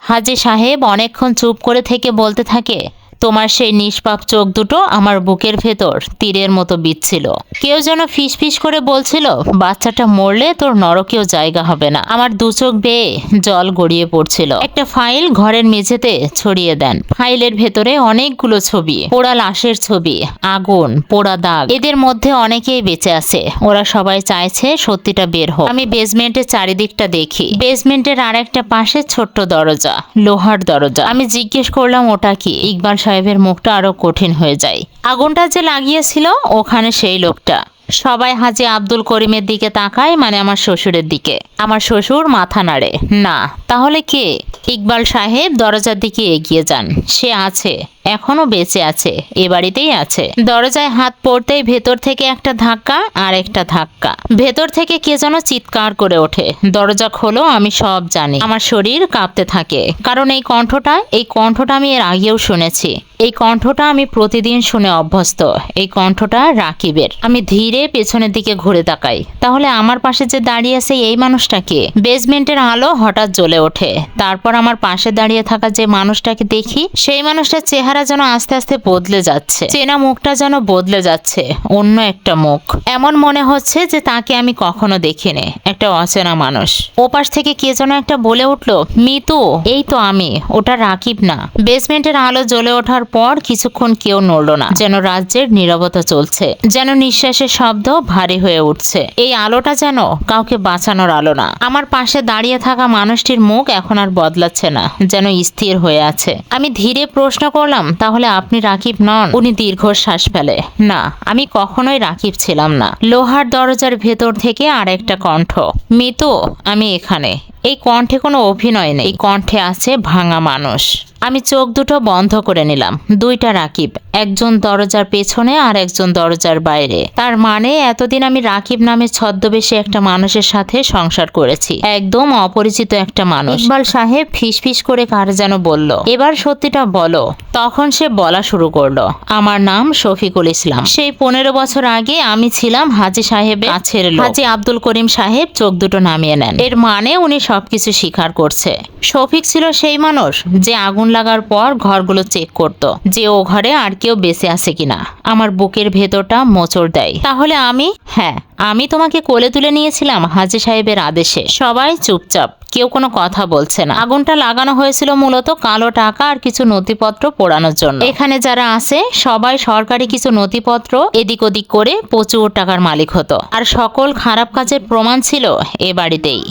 হাজী সাহেব অনেকক্ষণ চুপ করে থেকে বলতে থাকে, তোমার সেই নিষ্পাপ চোখ দুটো আমার বুকের ভেতর তীরের মতো বিচ্ছিল। কেউ যেন ফিসফিস করে বলছিল, বাচ্চাটা মরলে তোর নরকেও জায়গা হবে না। আমার দু চোখ বেয়ে জল গড়িয়ে পড়ছিল। একটা ফাইল ঘরের মেঝেতে ছড়িয়ে দেন। ফাইলের ভেতরে অনেকগুলো ছবি, পোড়া লাশের ছবি, আগুন, পোড়া দাগ। এদের মধ্যে অনেকেই বেঁচে আছে। ওরা সবাই চাইছে সত্যিটা বের হোক। আমি বেসমেন্টের চারিদিকটা দেখি। বেসমেন্টের আর একটা পাশে ছোট্ট দরজা, লোহার দরজা। আমি জিজ্ঞেস করলাম, ওটা কি? ইকবাল সাহেবের মুখটা আরো কঠিন হয়ে যায়। আগুনটা যে লাগিয়েছিল ওখানে সেই লোকটা। সবাই হাজী আব্দুল করিমের দিকে তাকায়, মানে আমার শ্বশুরের দিকে। আমার শ্বশুর মাথা নাড়ে। না। তাহলে কে? ইকবাল সাহেব দরজার দিকে এগিয়ে যান। সে আছে, এখনো বেঁচে আছে, এ বাড়িতেই আছে। দরজায় হাত পড়তেই ভেতর থেকে একটা ধাক্কা আর একটা ধাক্কা। ভেতর থেকে কে যেন চিৎকার করে ওঠে, দরজা খোলো, আমি সব জানি। আমার শরীর কাঁপতে থাকে, কারণ এই কণ্ঠটা আমি এর আগেও শুনেছি। এই কণ্ঠটা আমি প্রতিদিন শুনে অভ্যস্ত। এই কণ্ঠটা রাকিবের। আমি ধীরে পেছনের দিকে ঘুরে তাকাই। তাহলে আমার পাশে যে দাঁড়িয়ে আছে এই মানুষটাকে? বেসমেন্টের আলো হঠাৎ জ্বলে ওঠে। তারপর আমার পাশে দাঁড়িয়ে থাকা যে মানুষটাকে দেখি, সেই মানুষটার চেহারা যেন আস্তে আস্তে বদলে যাচ্ছে। চেনা মুখটা যেন বদলে যাচ্ছে, অন্য একটা মুখ। এমন মনে হচ্ছে যে তাকে আমি কখনো দেখিনি। একটা অচেনা মানুষ। ওপাশ থেকে কে যেন একটা বলে উঠলো, মিতু। এই তো আমি, ওটা রাকিব না। বেসমেন্টের আলো জ্বলে ওঠার পর কিছুক্ষণ কেউ নড়ল না, যেন রাজ্যের নীরবতা চলছে, যেন নিঃশ্বাসের শব্দ ভারী হয়ে উঠছে। এই আলোটা যেন কাউকে বাঁচানোর আলো না। আমার পাশে দাঁড়িয়ে থাকা মানুষটির মুখ এখন আর বদলাচ্ছে না, যেন স্থির হয়ে আছে। আমি ধীরে প্রশ্ন করলাম, তাহলে আপনি রাকিব নন? উনি দীর্ঘশ্বাস ফেলে, না, আমি কখনোই রাকিব ছিলাম না। লোহার দরজার ভেতর থেকে আর একটা কণ্ঠ, মিতু, আমি এখানে। এই কণ্ঠে কোনো অভিনয় নেই, এই কণ্ঠে আছে ভাঙা মানুষ। আমি চোখ দুটো বন্ধ করে নিলাম। দুইটা রাকিব, একজন দরজার পেছনে আর একজন দরজার বাইরে। তার মানে এতদিন আমি রাকিব নামে ছদ্মবেশে একটা মানুষের সাথে সংসার করেছি, একদম অপরিচিত একটা মানুষ। ইকবাল সাহেব ফিসফিস করে কার যেন বলল, এবার সত্যিটা বলো। তখন সে বলা শুরু করলো, আমার নাম শফিকুল ইসলাম। সেই 15 বছর আগে আমি ছিলাম হাজী সাহেবের কাছের লোক। হাজী আব্দুল করিম সাহেব চোখ দুটো নামিয়ে নেন। এর মানে উনি সবকিছু স্বীকার করছে। শফিক ছিল সেই মানুষ যে আগুন লাগার পর ঘরগুলো চেক করত, যে ও ঘরে আর কেউ বেঁচে আছে কিনা। আমার বুকের ভেতরটা মোচড় দেয়। তাহলে আমি? হ্যাঁ, আমি তোমাকে কোলে তুলে নিয়েছিলাম হাজী সাহেবের আদেশে। সবাই চুপচাপ, কেউ কোনো কথা বলছে না। আগুনটা লাগানো হয়েছিল মূলত কালো টাকা আর কিছু নথিপত্র পোড়ানোর জন্য। এখানে যারা আছে সবাই সরকারি কিছু নথিপত্র এদিক ওদিক করে প্রচুর টাকার মালিক হতো। আর সকল খারাপ কাজের প্রমাণ ছিল এ বাড়িতেই।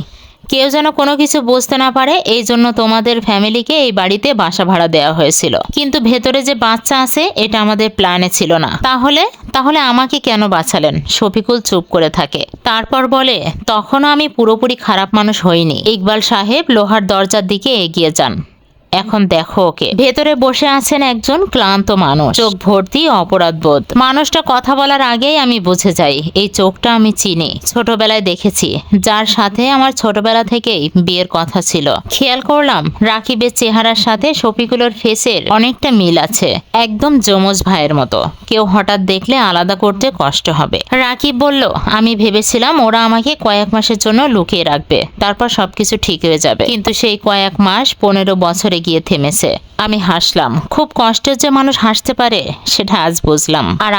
কেউ যেন কোনো কিছু বুঝতে না পারে, এই জন্য তোমাদের ফ্যামিলিকে এই বাড়িতে বাসা ভাড়া দেওয়া হয়েছিল। কিন্তু ভেতরে যে বাচ্চা আছে এটা আমাদের প্ল্যানে ছিল না। তাহলে আমাকে কেন বাঁচালেন? শফিকুল চুপ করে থাকে। তারপর বলে, তখনও আমি পুরোপুরি খারাপ মানুষ হইনি। ইকবাল সাহেব লোহার দরজার দিকে এগিয়ে যান। এখন দেখো ওকে। ভেতরে বসে আছেন একজন ক্লান্ত মানুষ, চোখ ভর্তি অপরাধবোধ। মানুষটা কথা বলার আগেই আমি বুঝে যাই এই চোখটা আমি চিনি, ছোটবেলায় দেখেছি, যার সাথে আমার ছোটবেলা থেকেই বিয়ের কথা ছিল। খেয়াল করলাম রাকিবের চেহারার সাথে শফিকুলের ফেসের অনেকটা মিল আছে, একদম যমজ ভাইয়ের মতো। কেউ হঠাৎ দেখলে আলাদা করতে কষ্ট হবে। রাকিব বলল, আমি ভেবেছিলাম ওরা আমাকে কয়েক মাসের জন্য লুকিয়ে রাখবে, তারপর সবকিছু ঠিক হয়ে যাবে। কিন্তু সেই কয়েক মাস 15 বছরে গিয়ে থেমেছে। আমি হাসলাম। খুব কষ্টের যে মানুষ হাসতে পারে সেটা আজ বুঝলাম। আর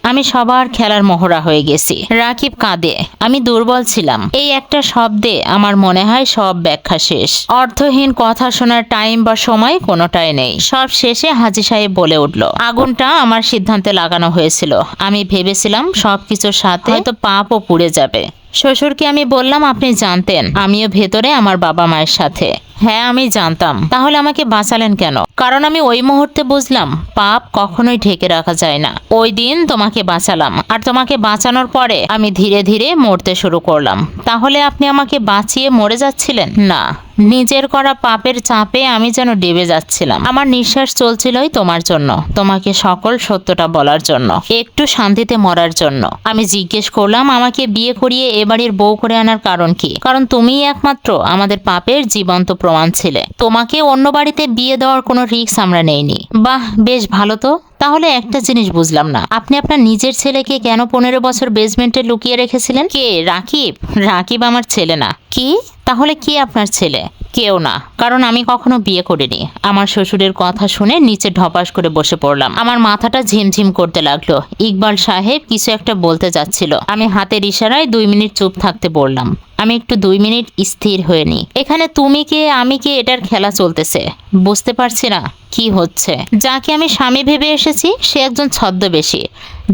আমি সবার খেলার মোহরা হয়ে গেছি। রাকিব কাঁদে। আমি দুর্বল ছিলাম। এই একটা শব্দে আমার মনে হয় সব ব্যাখ্যা শেষ। অর্থহীন কথা শোনার টাইম বা সময় কোনোটাই নেই। সব শেষে হাজী সাহেব বলে উঠল, আগুনটা আমার সিদ্ধান্তে লাগানো হয়েছিল। আমি ভেবেছিলাম সবকিছুর সাথে হয়তো পাপও পুড়ে যাবে। শ্বশুরকে আমি বললাম, আপনি জানতেন আমিও ভেতরে আমার বাবা মায়ের সাথে। হ্যাঁ, আমি জানতাম। তাহলে আমাকে বাঁচালেন কেন? কারণ আমি ওই মুহূর্তে বুঝলাম পাপ কখনোই ঢেকে রাখা যায় না। ওই দিন তোমাকে বাঁচালাম, আর তোমাকে বাঁচানোর পরে আমি ধীরে ধীরে মরতে শুরু করলাম। তাহলে আপনি আমাকে বাঁচিয়ে মরে যাচ্ছিলেন? না, নিজের করা পাপের চাপে আমি যেন ডেবে যাচ্ছিলাম। আমার নিঃশ্বাস চলছিলই তোমার জন্য, তোমাকে সকল সত্যটা বলার জন্য, একটু শান্তিতে মরার জন্য। আমি জিজ্ঞেস করলাম, আমাকে বিয়ে করিয়ে এ বাড়ির বউ করে আনার কারণ কি? কারণ তুমিই একমাত্র আমাদের পাপের জীবন্ত প্রমাণ ছিলে। তোমাকে অন্য বাড়িতে বিয়ে দেওয়ার কোনো রিস্ক আমরা নেইনি। বাহ, বেশ ভালো তো। তাহলে একটা জিনিস বুঝলাম না, আপনি আপনার নিজের ছেলেকে কেন 15 বছর বেসমেন্টে লুকিয়ে রেখেছিলেন? কে? রাকিব? রাকিব আমার ছেলে না। কি? তাহলে কি আপনার ছেলে? কেউ না, কারণ আমি কখনো বিয়ে করিনি। আমার শ্বশুরের কথা শুনে নিচে ঢপাস করে বসে পড়লাম। আমার মাথাটা ঝিমঝিম করতে লাগলো। ইকবাল সাহেব কিছু একটা বলতে যাচ্ছিল, আমি হাতের ইশারায় 2 মিনিট চুপ থাকতে বললাম। আমি একটু 2 মিনিট স্থির হয়ে নি। এখানে তুমি কে আমি কে এটার খেলা চলতেছে, বুঝতে পারছি না কি হচ্ছে। যাকে আমি স্বামী ভেবে এসেছি সে একজন ছদ্মবেশী।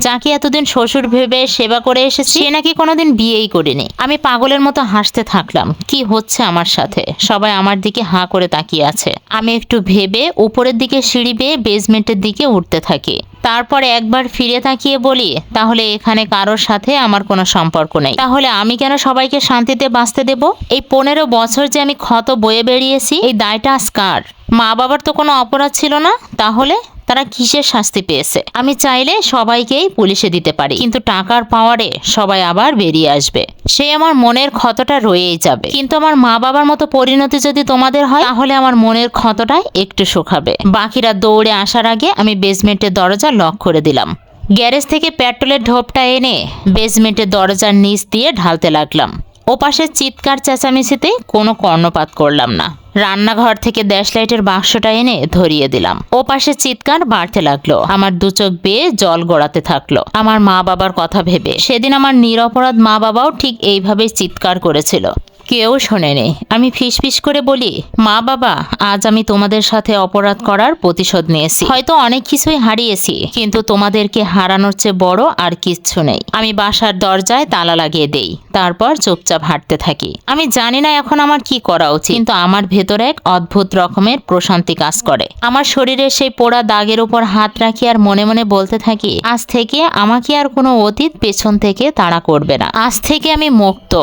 যাকে এতদিন শ্বশুর ভেবে সেবা করে এসেছি সে নাকি কোনোদিন বিয়েই করেনি। আমি পাগলের মতো হাসতে থাকলাম। কি হচ্ছে আমার সাথে? সবাই আমার দিকে হাঁ করে তাকিয়ে আছে। আমি একটু ভেবে উপরের দিকে সিঁড়ি বেয়ে বেসমেন্টের দিকে উঠতে থাকি। তারপরে একবার ফিরে তাকিয়ে বলি, তাহলে এখানে কারোর সাথে আমার কোনো সম্পর্ক নেই। তাহলে আমি কেন সবাইকে শান্তিতে বাঁচতে দেব? এই 15 বছর যে আমি ক্ষত বয়ে বেরিয়েছি, এই দায়টা আজ কার? মা বাবার তো কোনো অপরাধ ছিল না, তাহলে তারা কিসের শাস্তি পেয়েছে? আমি চাইলে সবাইকেই পুলিশে দিতে পারি, কিন্তু টাকার পাওয়ারে সবাই আবার বেরিয়ে আসবে। সে আমার মনের ক্ষতটা রয়েই যাবে। কিন্তু আমার মা বাবার মতো পরিণতি যদি তোমাদের হয়, তাহলে আমার মনের ক্ষতটাই একটু শুকাবে। বাকিরা দৌড়ে আসার আগে আমি বেসমেন্টের দরজা লক করে দিলাম। গ্যারেজ থেকে পেট্রোলের ঢোপটা এনে বেসমেন্টের দরজার নিচ দিয়ে ঢালতে লাগলাম। ওপাশের চিৎকার চেঁচামেচিতে কোনো কর্ণপাত করলাম না। রান্নাঘর থেকে ড্যাশলাইটের বাক্সটা এনে ধরিয়ে দিলাম। ওপাশে চিৎকার বাড়তে লাগলো। আমার 2 চোখ বেয়ে জল গড়াতে থাকলো আমার মা বাবার কথা ভেবে। সেদিন আমার নিরপরাধ মা বাবাও ঠিক এইভাবেই চিৎকার করেছিল, কেউ শোনেনি। আমি ফিসফিস করে বলি, মা বাবা, আজ আমি তোমাদের সাথে অপরাধ করার প্রতিশোধ নিয়েছি। হয়তো অনেক কিছুই হারিয়েছি, কিন্তু তোমাদেরকে হারানোর চেয়ে বড় আর কিচ্ছু নেই। আমি বাসার দরজায় তালা লাগিয়ে দেই, তারপর চুপচাপ হাঁটতে থাকি। আমি জানি না এখন আমার কি করা উচিত, কিন্তু আমার ভেতরে এক অদ্ভুত রকমের প্রশান্তি কাজ করে। আমার শরীরে সেই পোড়া দাগের উপর হাত রাখি আর মনে মনে বলতে থাকি, আজ থেকে আমাকে আর কোনো অতীত পেছন থেকে তাড়া করবে না। আজ থেকে আমি মুক্ত,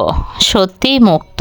সত্যিই মুক্ত।